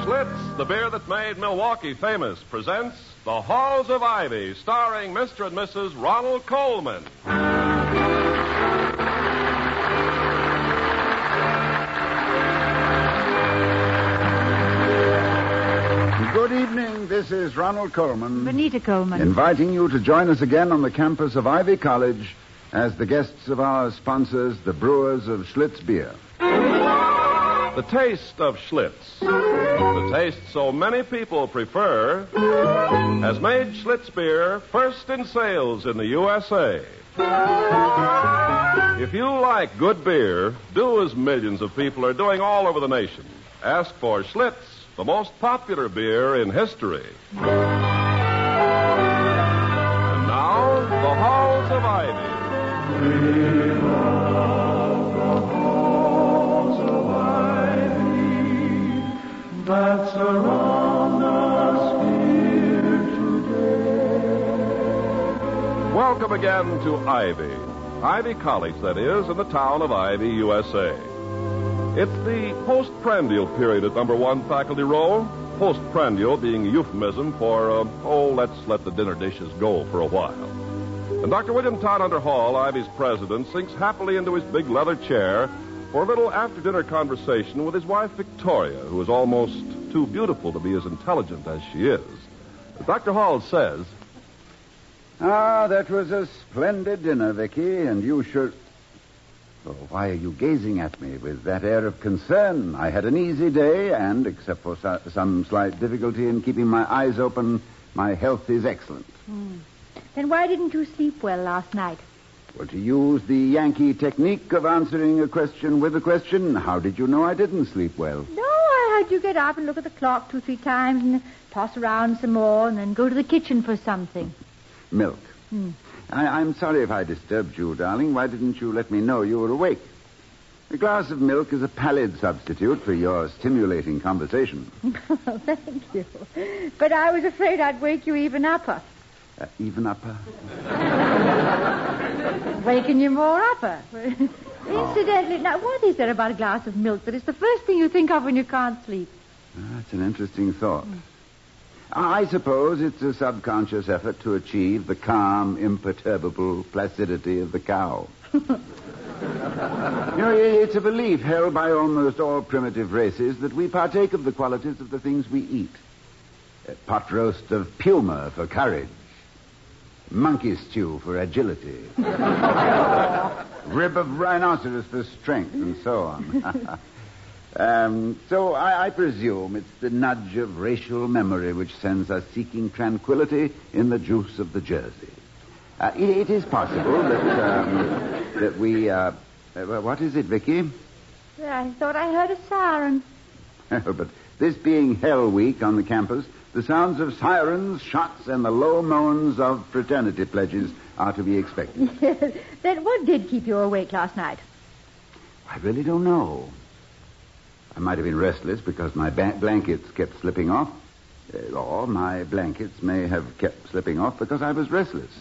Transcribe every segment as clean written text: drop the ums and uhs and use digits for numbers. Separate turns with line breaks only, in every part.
Schlitz, the beer that made Milwaukee famous, presents The Halls of Ivy, starring Mr. and Mrs. Ronald Coleman.
Good evening. This is Ronald Coleman.
Benita Coleman.
Inviting you to join us again on the campus of Ivy College as the guests of our sponsors, the brewers of Schlitz beer.
The taste of Schlitz, the taste so many people prefer, has made Schlitz beer first in sales in the USA. If you like good beer, do as millions of people are doing all over the nation. Ask for Schlitz, the most popular beer in history. And now, the Halls of Ivy.
We love the halls of ivy that surround us here today.
Welcome again to Ivy. Ivy College, that is, in the town of Ivy, USA. It's the postprandial period at number 1 faculty row. Postprandial being a euphemism for, let's let the dinner dishes go for a while. And Dr. William Todhunter Hall, Ivy's president, sinks happily into his big leather chair for a little after-dinner conversation with his wife, Victoria, who is almost too beautiful to be as intelligent as she is. Dr. Hall says...
That was a splendid dinner, Vicky, and you should... Oh, why are you gazing at me with that air of concern? I had an easy day, and, except for some slight difficulty in keeping my eyes open, my health is excellent.
Then why didn't you sleep well last night?
Well, to use the Yankee technique of answering a question with a question, how did you know I didn't sleep well?
No, I heard you get up and look at the clock 2-3 times and toss around some more and then go to the kitchen for something.
Milk. I'm sorry if I disturbed you, darling. Why didn't you let me know you were awake? A glass of milk is a pallid substitute for your stimulating conversation.
Thank you. But I was afraid I'd wake you even upper.
Even upper?
Waking you more upper. Incidentally, now, what is there about a glass of milk that is the first thing you think of when you can't sleep?
That's an interesting thought. I suppose it's a subconscious effort to achieve the calm, imperturbable placidity of the cow. It's a belief held by almost all primitive races that we partake of the qualities of the things we eat. A pot roast of puma for courage. Monkey stew for agility. Rib of rhinoceros for strength, and so on. So I presume it's the nudge of racial memory which sends us seeking tranquility in the juice of the Jersey. It is possible that we... what is it, Vicky?
I thought I heard a siren.
But this being Hell Week on the campus, the sounds of sirens, shots, and the low moans of fraternity pledges are to be expected.
Then what did keep you awake last night?
I really don't know. I might have been restless because my blankets kept slipping off. Or my blankets may have kept slipping off because I was restless.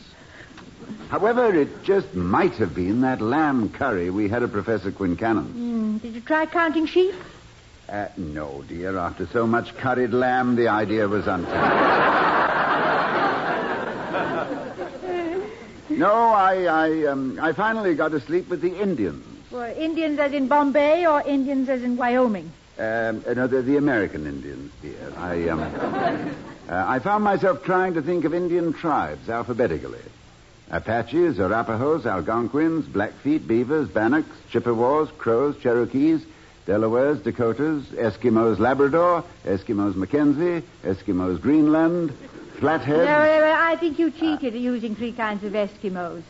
However, it just might have been that lamb curry we had at Professor Quincannon's.
Did you try counting sheep?
No, dear. After so much curried lamb, the idea was untenable. No, I finally got to sleep with the Indians.
Well, Indians as in Bombay or Indians as in Wyoming?
No, the American Indians, dear. I found myself trying to think of Indian tribes alphabetically. Apaches, Arapahoes, Algonquins, Blackfeet, Beavers, Bannocks, Chippewas, Crows, Cherokees, Delawares, Dakotas, Eskimos Labrador, Eskimos Mackenzie, Eskimos Greenland, Flatheads...
No, I think you cheated using 3 kinds of Eskimos.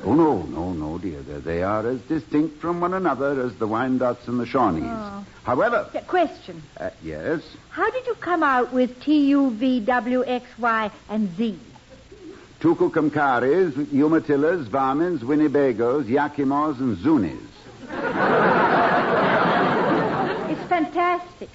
Oh, no, dear. They are as distinct from one another as the Wyandots and the Shawnees. Oh. However...
Question.
Yes?
How did you come out with T-U-V, W-X-Y, and Z?
Tucucumcaris, Umatillas, Varmins, Winnebagos, Yakimos, and Zunis.
It's fantastic.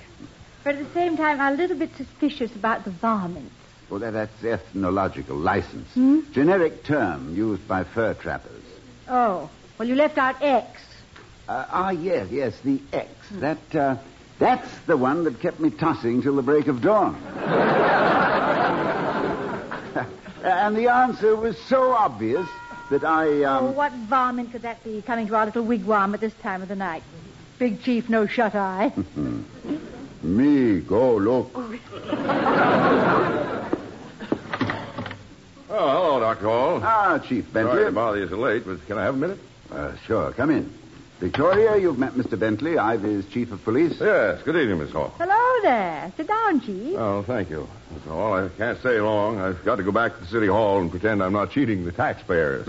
But at the same time, I'm a little bit suspicious about the varmints.
Oh, that's ethnological license. Generic term used by fur trappers.
Oh, well, you left out X.
Yes, the X. That's the one that kept me tossing till the break of dawn. And the answer was so obvious that I,
Oh, what varmint could that be, coming to our little wigwam at this time of the night? Big Chief, no shut-eye.
Me, go look.
Oh, hello, Dr. Hall.
Chief Bentley.
Sorry to bother you so late, but can I have a minute?
Sure, come in. Victoria, you've met Mr. Bentley, Ivy's chief of police.
Yes, good evening, Miss Hall.
Hello there. Sit down, Chief.
Oh, thank you. That's all. I can't stay long. I've got to go back to the city hall and pretend I'm not cheating the taxpayers.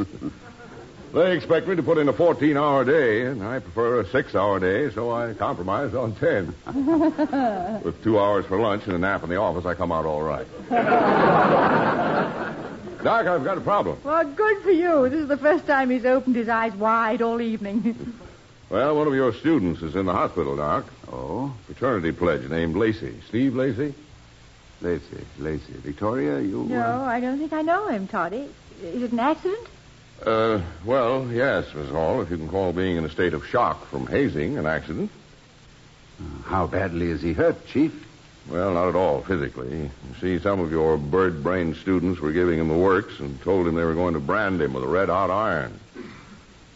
They expect me to put in a 14-hour day, and I prefer a 6-hour day, so I compromise on 10. With 2 hours for lunch and a nap in the office, I come out all right. Doc, I've got a problem.
Well, good for you. This is the first time he's opened his eyes wide all evening.
Well, one of your students is in the hospital, Doc.
Oh?
Fraternity pledge named Lacey. Steve Lacey?
Lacey. Victoria, you...
No, I don't think I know him, Toddy. Is it an accident?
Well, yes, Miss Hall, if you can call being in a state of shock from hazing an accident.
How badly is he hurt, Chief?
Well, not at all physically. You see, some of your bird-brained students were giving him the works and told him they were going to brand him with a red-hot iron.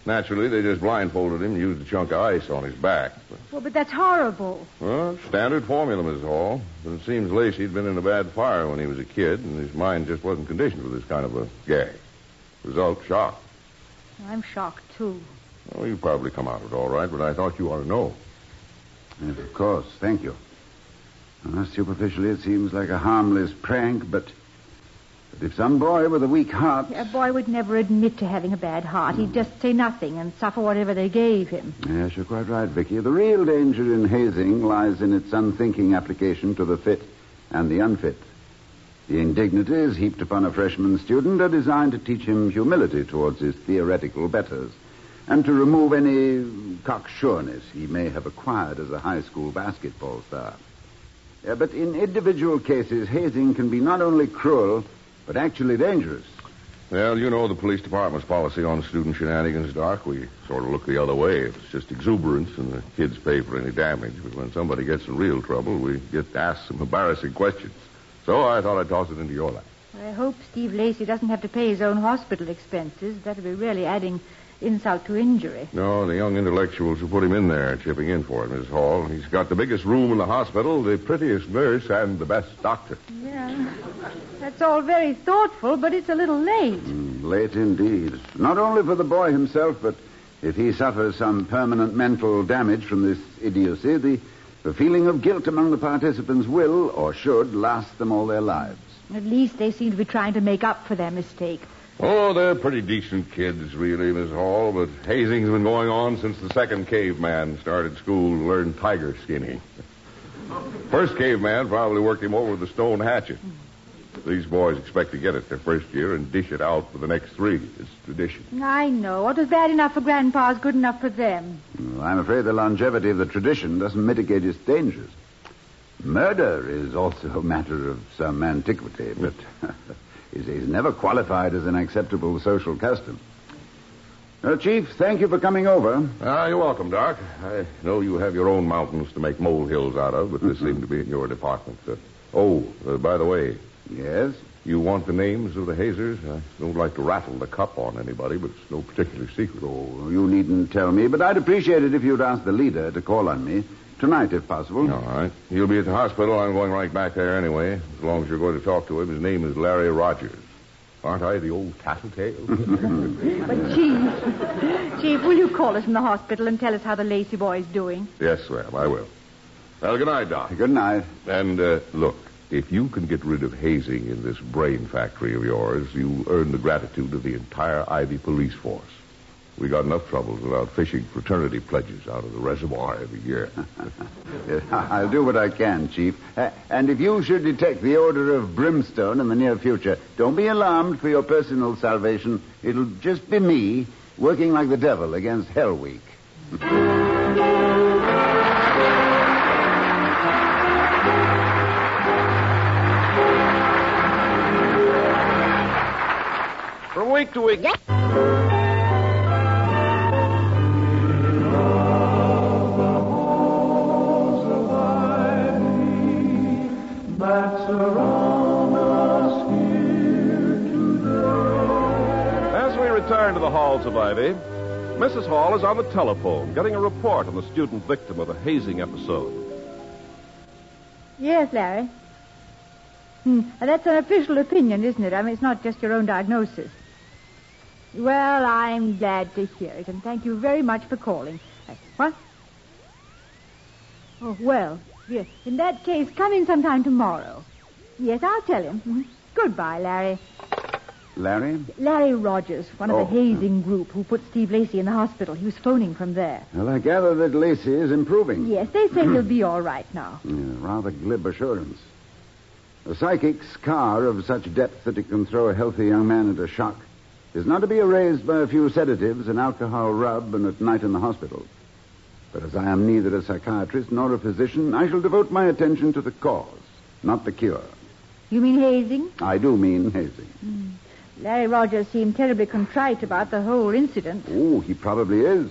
Naturally, they just blindfolded him and used a chunk of ice on his back.
Well, but that's horrible.
Well, standard formula, Miss Hall. But it seems Lacey'd been in a bad fire when he was a kid, and his mind just wasn't conditioned for this kind of a gag. Result, shock.
I'm shocked, too.
Well, you probably come out of it all right, but I thought you ought to know.
Yes, of course. Thank you. Superficially, it seems like a harmless prank, but if some boy with a weak heart...
A boy would never admit to having a bad heart. He'd just say nothing and suffer whatever they gave him.
Yes, you're quite right, Vicky. The real danger in hazing lies in its unthinking application to the fit and the unfit. The indignities heaped upon a freshman student are designed to teach him humility towards his theoretical betters and to remove any cocksureness he may have acquired as a high school basketball star. But in individual cases, hazing can be not only cruel, but actually dangerous.
Well, you know the police department's policy on student shenanigans, Doc. We sort of look the other way. If it's just exuberance and the kids pay for any damage. But when somebody gets in real trouble, we get asked some embarrassing questions. So I thought I'd toss it into your lap.
I hope Steve Lacey doesn't have to pay his own hospital expenses. That would be really adding insult to injury.
No, the young intellectuals who put him in there chipping in for it, Miss Hall. He's got the biggest room in the hospital, the prettiest nurse, and the best doctor.
Yeah, that's all very thoughtful, but it's a little late.
Late indeed. Not only for the boy himself, but if he suffers some permanent mental damage from this idiocy, the feeling of guilt among the participants will, or should, last them all their lives.
At least they seem to be trying to make up for their mistake.
Oh, they're pretty decent kids, really, Miss Hall, but hazing's been going on since the second caveman started school to learn tiger skinning. First caveman probably worked him over with a stone hatchet. These boys expect to get it their first year and dish it out for the next 3. It's tradition.
I know. What was bad enough for Grandpa is good enough for them.
Well, I'm afraid the longevity of the tradition doesn't mitigate its dangers. Murder is also a matter of some antiquity, but is never qualified as an acceptable social custom. Chief, thank you for coming over.
You're welcome, Doc. I know you have your own mountains to make molehills out of, but this seemed to be in your department. By the way.
Yes?
You want the names of the hazers? I don't like to rattle the cup on anybody, but it's no particular secret.
Oh, you needn't tell me, but I'd appreciate it if you'd ask the leader to call on me. Tonight, if possible.
All right. He'll be at the hospital. I'm going right back there anyway. As long as you're going to talk to him. His name is Larry Rogers. Aren't I the old tattletale?
But, Chief, will you call us from the hospital and tell us how the Lacey boy's doing?
Yes, ma'am, I will. Well, good night, Doc.
Good night.
And, look, if you can get rid of hazing in this brain factory of yours, you'll earn the gratitude of the entire Ivy police force. We got enough troubles without fishing fraternity pledges out of the reservoir every year.
I'll do what I can, Chief. And if you should detect the odor of brimstone in the near future, don't be alarmed for your personal salvation. It'll just be me working like the devil against Hell Week.
week to week. Return to the halls of Ivy. Mrs. Hall is on the telephone, getting a report on the student victim of the hazing episode.
Yes, Larry. That's an official opinion, isn't it? I mean, it's not just your own diagnosis. Well, I'm glad to hear it, and thank you very much for calling. What? Oh, well, yes. In that case, come in sometime tomorrow. Yes, I'll tell him. Goodbye, Larry.
Larry?
Larry Rogers, one of the hazing group who put Steve Lacey in the hospital. He was phoning from there.
Well, I gather that Lacey is improving.
Yes, they say he'll be all right now.
Yeah, rather glib assurance. A psychic scar of such depth that it can throw a healthy young man into shock is not to be erased by a few sedatives, an alcohol rub, and at night in the hospital. But as I am neither a psychiatrist nor a physician, I shall devote my attention to the cause, not the cure.
You mean hazing?
I do mean hazing.
Larry Rogers seemed terribly contrite about the whole incident.
Oh, he probably is.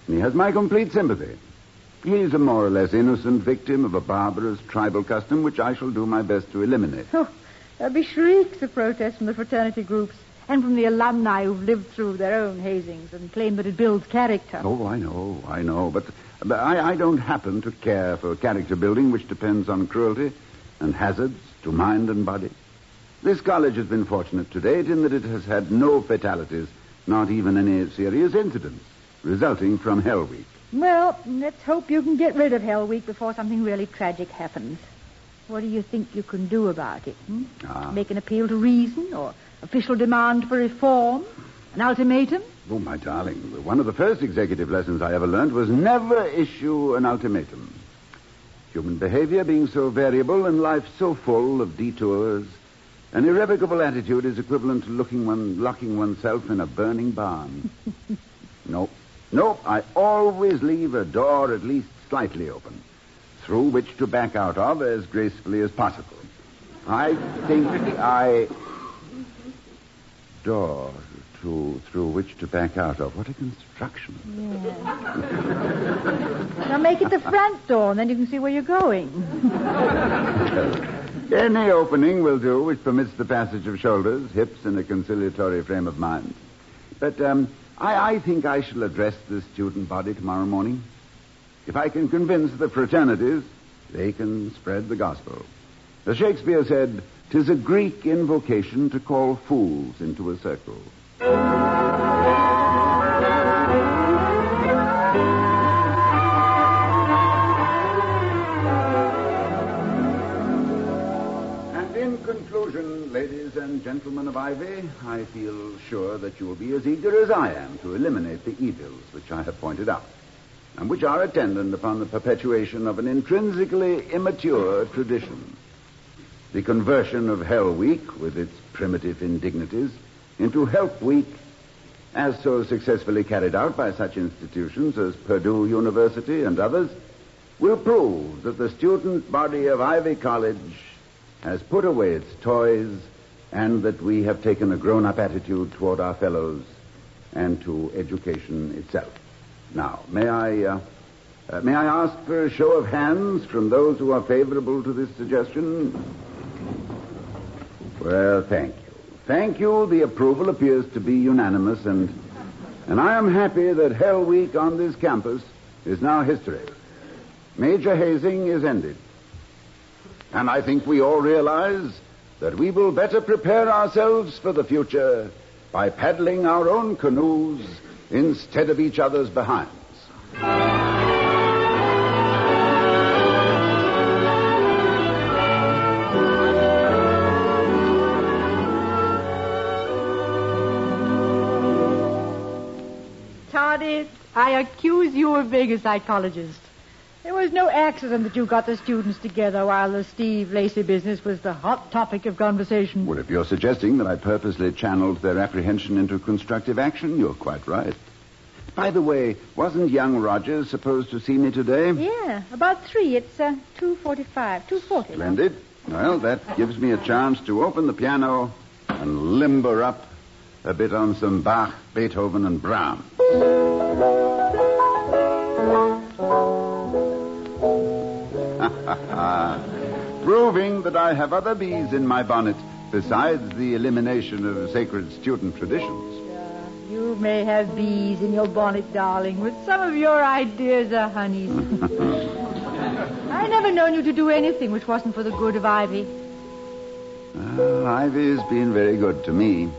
And he has my complete sympathy. He's a more or less innocent victim of a barbarous tribal custom which I shall do my best to eliminate.
Oh, there'll be shrieks of protest from the fraternity groups and from the alumni who've lived through their own hazings and claim that it builds character.
Oh, I know. But I don't happen to care for character building which depends on cruelty and hazards to mind and body. This college has been fortunate to date in that it has had no fatalities, not even any serious incidents, resulting from Hell Week.
Well, let's hope you can get rid of Hell Week before something really tragic happens. What do you think you can do about it? Make an appeal to reason or official demand for reform? An ultimatum?
Oh, my darling, one of the first executive lessons I ever learned was never issue an ultimatum. Human behavior being so variable and life so full of detours, an irrevocable attitude is equivalent to locking oneself in a burning barn. Nope, I always leave a door at least slightly open, through which to back out of as gracefully as possible. Door through which to back out of. What a construction.
Yeah. Now make it the front door, and then you can see where you're going.
Any opening will do which permits the passage of shoulders, hips, and a conciliatory frame of mind. But I think I shall address the student body tomorrow morning. If I can convince the fraternities, they can spread the gospel. As Shakespeare said, 'tis a Greek invocation to call fools into a circle. In conclusion, ladies and gentlemen of Ivy, I feel sure that you will be as eager as I am to eliminate the evils which I have pointed out, and which are attendant upon the perpetuation of an intrinsically immature tradition. The conversion of Hell Week, with its primitive indignities, into Help Week, as so successfully carried out by such institutions as Purdue University and others, will prove that the student body of Ivy College has put away its toys and that we have taken a grown-up attitude toward our fellows and to education itself. Now, may I ask for a show of hands from those who are favorable to this suggestion? Well, thank you. Thank you. The approval appears to be unanimous, and I am happy that Hell Week on this campus is now history. Major hazing is ended. And I think we all realize that we will better prepare ourselves for the future by paddling our own canoes instead of each other's behinds.
Toddy, I accuse you of being a psychologist. There was no accident that you got the students together while the Steve Lacey business was the hot topic of conversation.
Well, if you're suggesting that I purposely channeled their apprehension into constructive action, you're quite right. By the way, wasn't young Rogers supposed to see me today?
Yeah, about 3. It's 2:45, 2:40.
Splendid. Well, that gives me a chance to open the piano and limber up a bit on some Bach, Beethoven, and Brahms. Proving that I have other bees in my bonnet besides the elimination of sacred student traditions.
You may have bees in your bonnet, darling, but some of your ideas are honeys. I never known you to do anything which wasn't for the good of Ivy.
Ivy's been very good to me.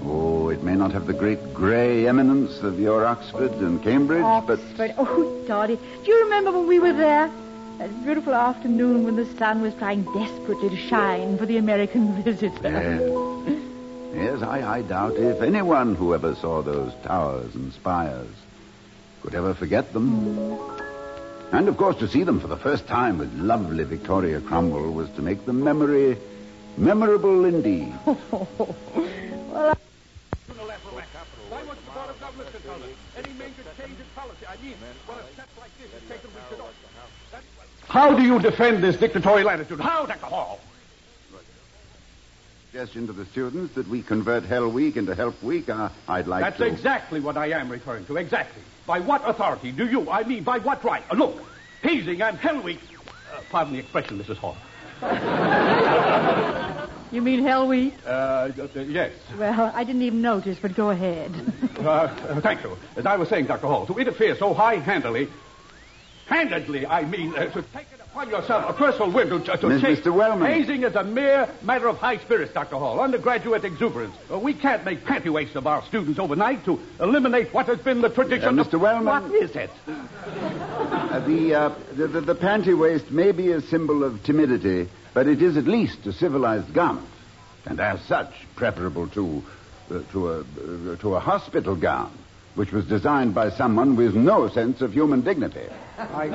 Oh, it may not have the great grey eminence of your Oxford and Cambridge, but...
Oh, Toddy, do you remember when we were there? That beautiful afternoon when the sun was trying desperately to shine for the American visitor.
Yes, I doubt if anyone who ever saw those towers and spires could ever forget them. And, of course, to see them for the first time with lovely Victoria Cromwell was to make the memory memorable indeed.
Well,
How do you defend this dictatorial attitude? How, Dr. Hall?
Suggestion to the students that we convert Hell Week into Help Week, I'd like
That's
to...
That's exactly what I am referring to, exactly. By what authority do you, by what right? Look, hazing and Hell Week... pardon the expression, Mrs. Hall.
You mean Hell Week?
Yes.
Well, I didn't even notice, but go ahead.
Thank you. As I was saying, Dr. Hall, to interfere so high-handedly, to take it upon yourself a personal whim to change...
Mr. Wellman.
Hazing is a mere matter of high spirits, Dr. Hall, undergraduate exuberance. We can't make panty wastes of our students overnight to eliminate what has been the tradition
Mr. Wellman.
What is it?
The panty waist may be a symbol of timidity, but it is at least a civilized garment, and as such, preferable to a hospital gown, which was designed by someone with no sense of human dignity.
I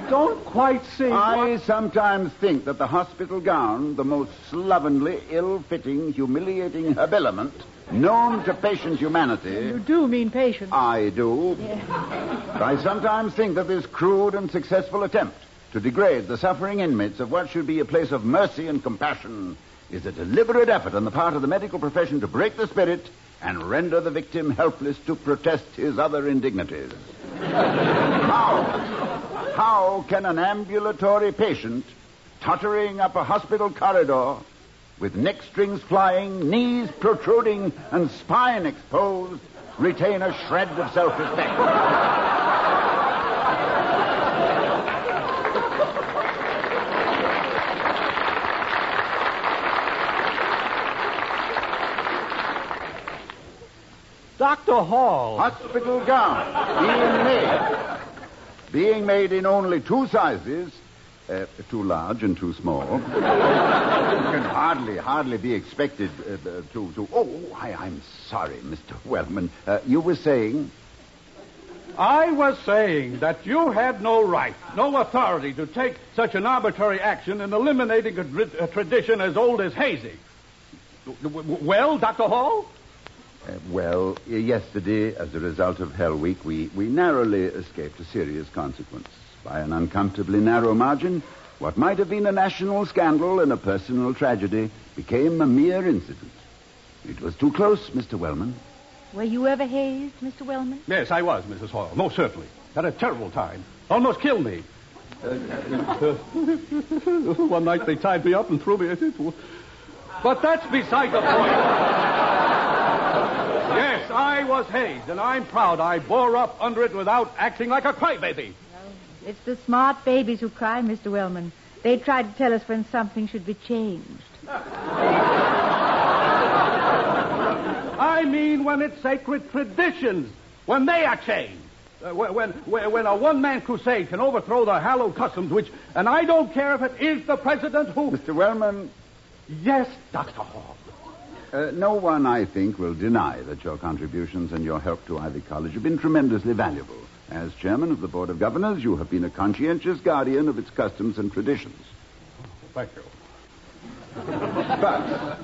don't quite see.
I sometimes think that the hospital gown, the most slovenly, ill-fitting, humiliating habiliment known to patient humanity...
You do mean patient.
I do.
Yeah.
I sometimes think that this crude and successful attempt to degrade the suffering inmates of what should be a place of mercy and compassion is a deliberate effort on the part of the medical profession to break the spirit and render the victim helpless to protest his other indignities. How can an ambulatory patient tottering up a hospital corridor with neck strings flying, knees protruding, and spine exposed retain a shred of self-respect?
Dr. Hall.
Hospital gown being made in only two sizes, too large and too small. Can hardly be expected to... Oh, I'm sorry, Mr. Wellman. You were saying...
I was saying that you had no right, no authority to take such an arbitrary action in eliminating a tradition as old as hazing. Well, Dr. Hall?
Yesterday, as a result of Hell Week, we narrowly escaped a serious consequence. By an uncomfortably narrow margin, what might have been a national scandal and a personal tragedy became a mere incident. It was too close, Mr. Wellman.
Were you ever hazed, Mr. Wellman?
Yes, I was, Mrs. Hall. Most certainly. Had a terrible time. Almost killed me. One night they tied me up and threw me into... But that's beside the point. Yes, I was hazed, and I'm proud I bore up under it without acting like a crybaby.
No, it's the smart babies who cry, Mr. Wellman. They try to tell us when something should be changed.
I mean when it's sacred traditions, when they are changed. When a one-man crusade can overthrow the hallowed customs, which... And I don't care if it is the president who...
Mr. Wellman...
Yes, Dr. Hall.
No one, I think, will deny that your contributions and your help to Ivy College have been tremendously valuable. As chairman of the Board of Governors, you have been a conscientious guardian of its customs and traditions.
Thank you.
But,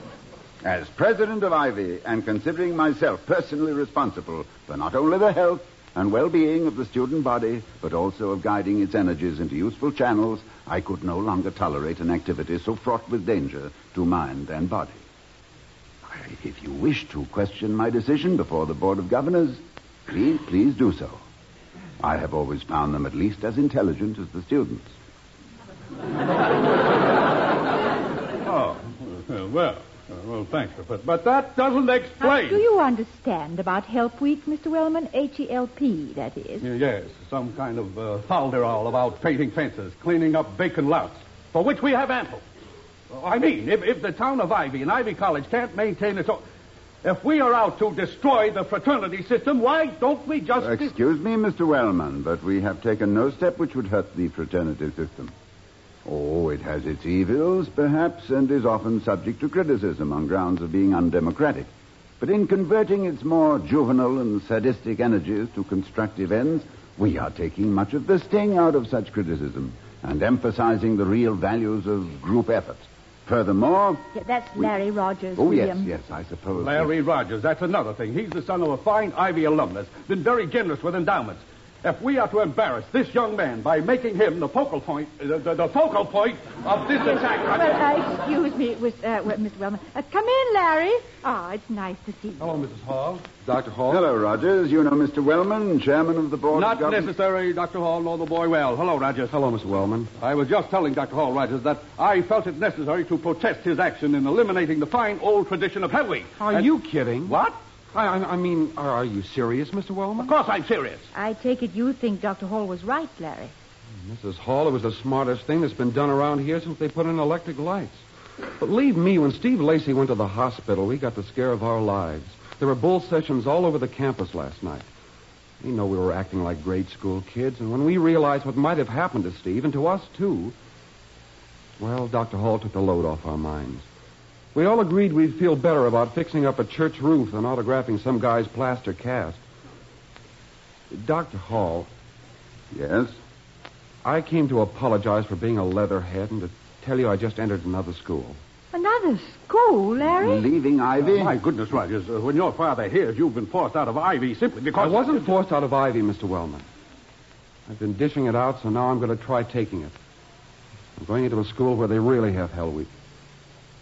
as president of Ivy, and considering myself personally responsible for not only the health and well-being of the student body, but also of guiding its energies into useful channels, I could no longer tolerate an activity so fraught with danger to mind and body. If you wish to question my decision before the Board of Governors, please do so. I have always found them at least as intelligent as the students.
Well, thanks. But that doesn't explain.
Do you understand about Help Week, Mr. Wellman? HELP, that is.
Yes, some kind of falderall about painting fences, cleaning up vacant lots, for which we have ample. I mean, if the town of Ivy and Ivy College can't maintain its own... If we are out to destroy the fraternity system, why don't we just...
Excuse me, Mr. Wellman, but we have taken no step which would hurt the fraternity system. Oh, it has its evils, perhaps, and is often subject to criticism on grounds of being undemocratic. But in converting its more juvenile and sadistic energies to constructive ends, we are taking much of the sting out of such criticism and emphasizing the real values of group effort. Furthermore...
Yeah, that's Larry Rogers,
Oh,
William.
yes, I suppose.
Larry Rogers, that's another thing. He's the son of a fine Ivy alumnus, been very generous with endowments. If we are to embarrass this young man by making him the focal point, the focal point of this attack...
Well, excuse me, Mr. Wellman. Come in, Larry. It's nice to see you.
Hello, Mrs. Hall.
Dr. Hall?
Hello, Rogers. You know Mr. Wellman, chairman of the board
Not
of governors?
necessary, Dr. Hall. Know the boy well. Hello, Rogers.
Hello, Mr. Wellman.
I was just telling Dr. Hall, Rogers, that I felt it necessary to protest his action in eliminating the fine old tradition of Hell Week.
Are you kidding?
What?
I mean, are you serious, Mr. Wellman?
Of course I'm serious.
I take it you think Dr. Hall was right, Larry.
Mrs. Hall, it was the smartest thing that's been done around here since they put in electric lights. Believe me, when Steve Lacey went to the hospital, we got the scare of our lives. There were bull sessions all over the campus last night. We know we were acting like grade school kids, and when we realized what might have happened to Steve, and to us, too, well, Dr. Hall took the load off our minds. We all agreed we'd feel better about fixing up a church roof than autographing some guy's plaster cast. Dr. Hall.
Yes?
I came to apologize for being a leatherhead and to tell you I just entered another school.
Another school, Larry?
Leaving Ivy?
My goodness, Rogers, when your father hears you've been forced out of Ivy simply because...
I wasn't forced out of Ivy, Mr. Wellman. I've been dishing it out, so now I'm going to try taking it. I'm going into a school where they really have Hell Week.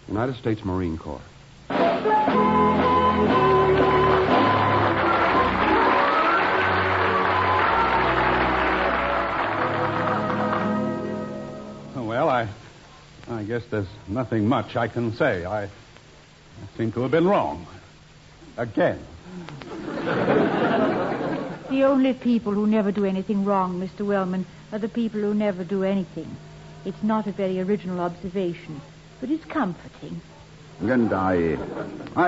United States Marine Corps.
Well, I guess there's nothing much I can say. I seem to have been wrong. Again.
The only people who never do anything wrong, Mr. Wellman, are the people who never do anything. It's not a very original observation, but it's comforting.
And I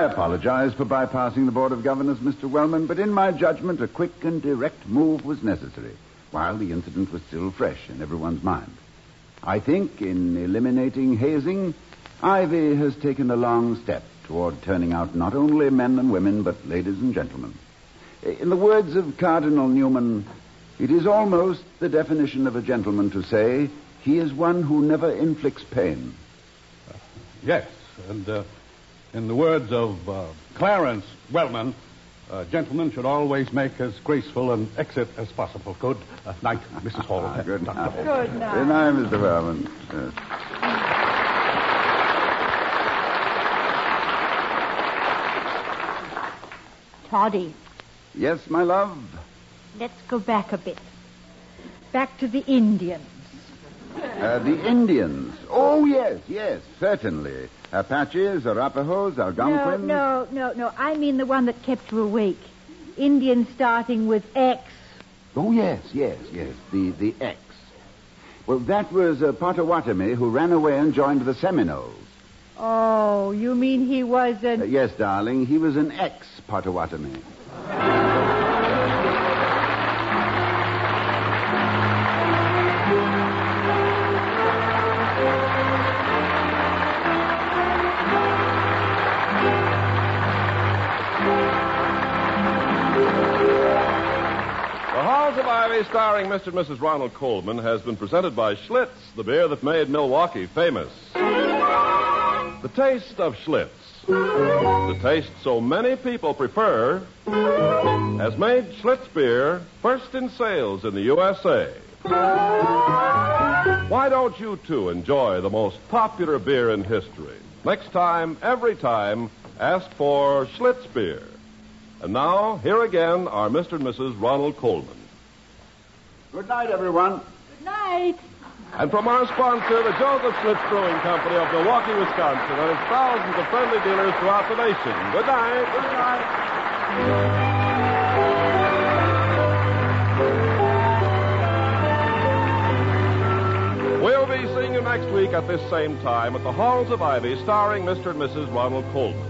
apologize for bypassing the Board of Governors, Mr. Wellman, but in my judgment, a quick and direct move was necessary, while the incident was still fresh in everyone's mind. I think in eliminating hazing, Ivy has taken a long step toward turning out not only men and women, but ladies and gentlemen. In the words of Cardinal Newman, it is almost the definition of a gentleman to say he is one who never inflicts pain.
Yes, and in the words of Clarence Wellman, gentlemen should always make as graceful an exit as possible. Good night, Mrs. Hall.
Good night.
Good night.
Good night, Mr. Wellman. Yes.
Toddy,
Yes, my love?
let's go back a bit. Back to the Indians.
The Indians. Oh, yes, certainly. Apaches, Arapahoes, Algonquins.
No. I mean the one that kept you awake. Indians starting with X.
Oh, yes. The X. Well, that was Potawatomi who ran away and joined the Seminoles.
Oh, you mean he was an...
Yes, darling, he was an ex-Potawatomi.
The Halls of Ivy, starring Mr. and Mrs. Ronald Coleman, has been presented by Schlitz, the beer that made Milwaukee famous. The taste of Schlitz, the taste so many people prefer, has made Schlitz beer first in sales in the USA. Why don't you, too, enjoy the most popular beer in history? Next time, every time, Ask for Schlitz beer. And now, here again are Mr. and Mrs. Ronald Coleman.
Good night, everyone.
Good night.
And from our sponsor, the Joseph Schlitz Brewing Company of Milwaukee, Wisconsin, and its thousands of friendly dealers throughout the nation. Good night. Good night. We'll be seeing you next week at this same time at the Halls of Ivy, starring Mr. and Mrs. Ronald Coleman.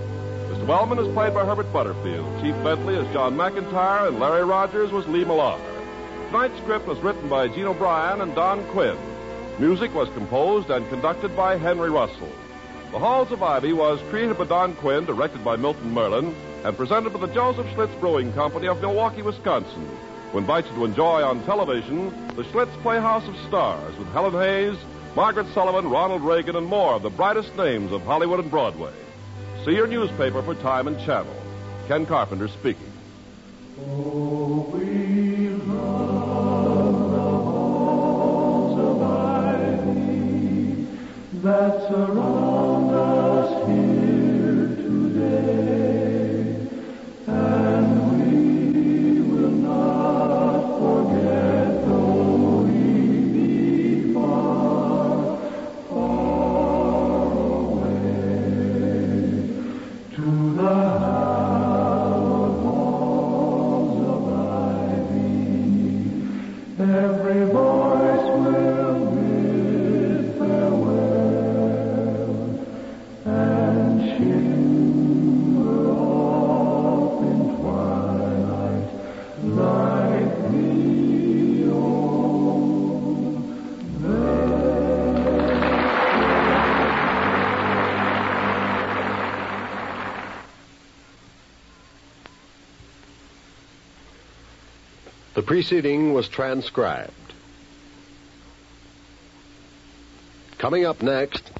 Mr. Wellman is played by Herbert Butterfield. Chief Bentley is John McIntyre, and Larry Rogers was Lee Millar. Tonight's script was written by Gene O'Brien and Don Quinn. Music was composed and conducted by Henry Russell. The Halls of Ivy was created by Don Quinn, directed by Milton Merlin, and presented by the Joseph Schlitz Brewing Company of Milwaukee, Wisconsin, who invites you to enjoy on television the Schlitz Playhouse of Stars with Helen Hayes, Margaret Sullivan, Ronald Reagan, and more of the brightest names of Hollywood and Broadway. See your newspaper for time and channel. Ken Carpenter speaking.
Oh, we love the halls of ivy that surround us here today, and we will not forget though we be far, far away, to the hallowed halls of ivy. Every voice will bid farewell and shimmer off in twilight like the old
The preceding was transcribed. Coming up next...